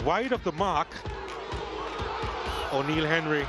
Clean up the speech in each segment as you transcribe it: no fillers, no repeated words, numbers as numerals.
wide of the mark. O'Neal Henry.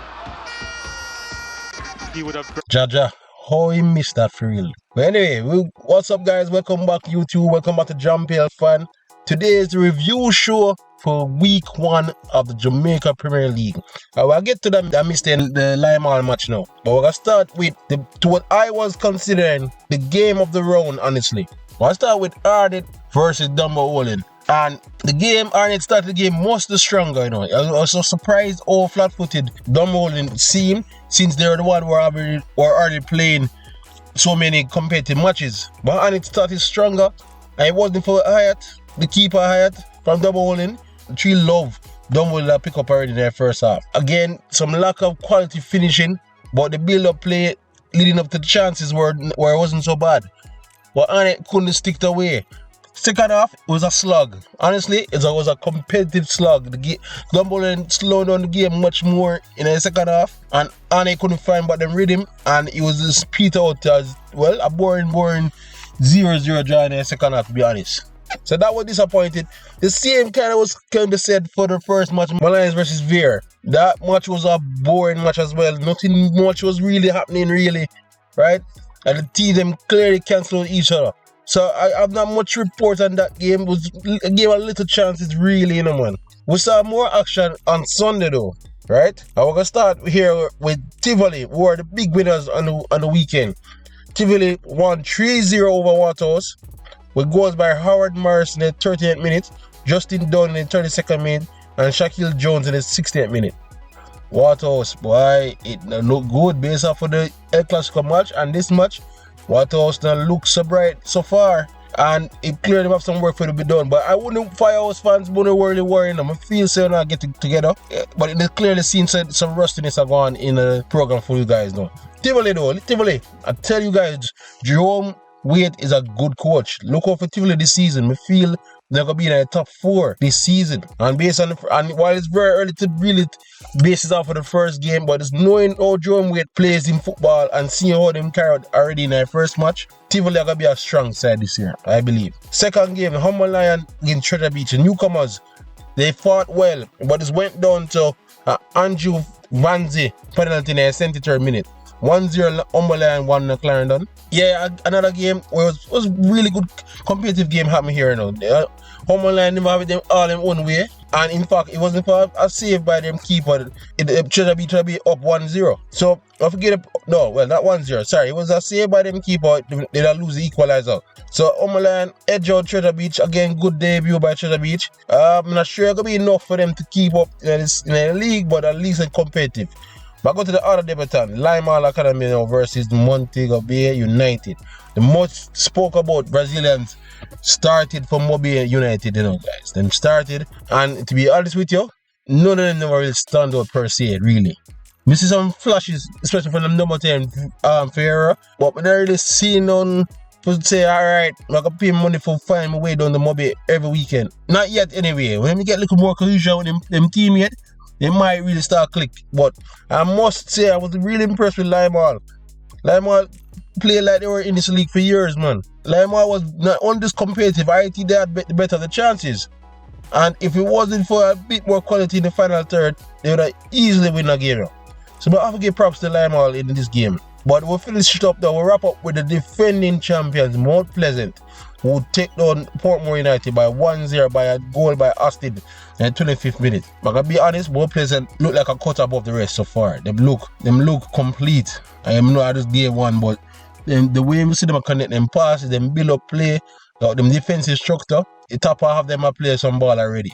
He would have... Jaja, how he missed that for real. But anyway, what's up guys? Welcome back YouTube. Welcome back to Jamaica fan. Today is the review show for week 1 of the Jamaica Premier League. I will get to them. I missed the Lime match now. But we're going to start with what I was considering the game of the round, honestly. We'll start with Arnett versus Dunbeholden. And the game, Arnett started the game much stronger, you know. I was so surprised how flat-footed Dunbeholden seemed, since they're the one who were already playing so many competitive matches. But Arnett started stronger, and it wasn't for Hyatt, the keeper Hyatt from Dunbeholden. Three love Dunbeholden pick up already in their first half. Again, some lack of quality finishing, but the build-up play leading up to the chances where it wasn't so bad. But Arnett couldn't stick away. Second half, it was a slug. Honestly, it was a competitive slug. Dunbeholden slowed down the game much more in the second half, and Arnett couldn't find but them rhythm, and it was just peter out as well, a boring 0-0 draw in the second half, to be honest. So that was disappointing. The same kind of be said for the first match, Lions versus Veer. That match was a boring match as well. Nothing much was really happening, really, right? And the team them clearly cancelled each other. So I have not much report on that game. It was a game a little chances, really, you know, man. We saw more action on Sunday though, right? And we're gonna start here with Tivoli, who were the big winners on the weekend. Tivoli won 3-0 over Waterhouse, with goals by Howard Morris in the 38th minute, Justin Dunn in the 32nd minute, and Shaquille Jones in the 68th minute. Waterhouse, boy, it looked good based off of the El Clasico match, and this match, Waterhouse now looks so bright so far, and it clearly have some work for to be done. But I wouldn't Firehouse fans wouldn't really worry them. I feel so not getting together, but it clearly seems some rustiness are going in the program for you guys now. Tivoli though, Tivoli, I tell you guys, Jerome Wade is a good coach. Look out for Tivoli this season. I feel they're gonna be in the top 4 this season. And based on and while it's very early to really base it off for the first game, but it's knowing how Jerome Wade plays in football and seeing how them carried already in their first match, Tivoli are gonna be a strong side this year, I believe. Second game, Humble Lion against Treasure Beach. The newcomers, they fought well, but it went down to Andrew Vanzi penalty in the 73rd minute. 1-0 Humble Lion, 1 Clarendon. Yeah, another game where it was really good competitive game happening here now. Humble Lion never have them all in one way, and in fact it wasn't for a save by them keeper. It should be up 1-0. So I forget not 1-0. Sorry, it was a save by them keeper. They lose the equalizer. So Humble Lion edge out Treasure Beach again. Good debut by Treasure Beach. I'm not sure it's gonna be enough for them to keep up in the league, but at least it's competitive. But I go to the other debutant, Lime Academy versus Montego Bay United. The most spoke about Brazilians started from Mobile United, you know, guys. Them started, and to be honest with you, none of them never really stand out per se, really. We see some flashes, especially from the number 10, Ferreira, but we don't really see none to say, alright, I can pay money for finding my way down the Mobile every weekend. Not yet, anyway. When we get a little more cohesion with them teammates, they might really start click. But I must say I was really impressed with Lime. Lime played like they were in this league for years, man. Lime was not on this competitive. I think they had better the chances. And if it wasn't for a bit more quality in the final third, they would have easily win a game. So I have to give props to Lime in this game. But we'll finish it up now. We'll wrap up with the defending champions, Mount Pleasant, who take down Portmore United by 1-0 by a goal by Austin in the 25th minute. But I gotta be honest, Mount Pleasant look like a cut above the rest so far. Them look complete. I know how this game won, but the way we see them connect them passes, them build up play, them defensive structure, the top half of them are play some ball already.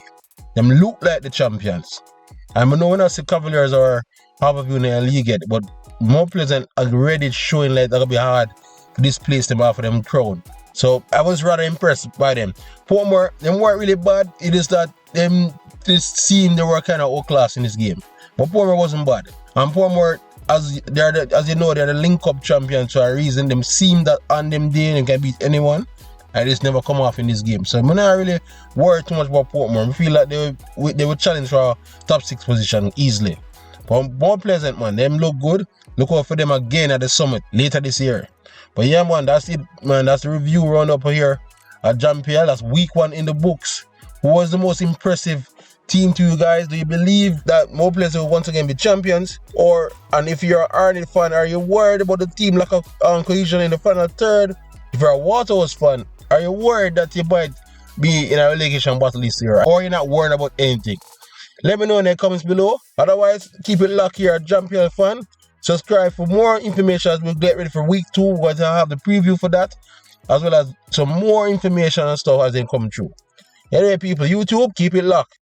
Them look like the champions. I know when I see Cavaliers or half of you in the league yet, but Mount Pleasant already showing like that'll be hard to displace them off of them crown. So I was rather impressed by them. Portmore, them weren't really bad. It is that this team they were kind of outclassed in this game. But Portmore wasn't bad. And Portmore, as you know, they're the link-up champions for a reason. Them seem that on them day they can beat anyone. I just never come off in this game. So I'm not really worried too much about Portmore. I feel like they would challenge for a top 6 position easily. But Mount Pleasant, man, them look good. Look out for them again at the summit later this year. But yeah, man, that's it, man. That's the review round up here at Jamaica. That's week 1 in the books. Who was the most impressive team to you guys? Do you believe that more players will once again be champions? And if you're an Arnett fan, are you worried about the team lack of cohesion in the final third? If you're a Waterhouse fan, are you worried that you might be in a relegation battle this year? Or you're not worried about anything? Let me know in the comments below. Otherwise, keep it locked here at Jamaican Fan. Subscribe for more information as we get ready for week 2. We're going to have the preview for that, as well as some more information and stuff as they come through. Anyway, people, YouTube, keep it locked.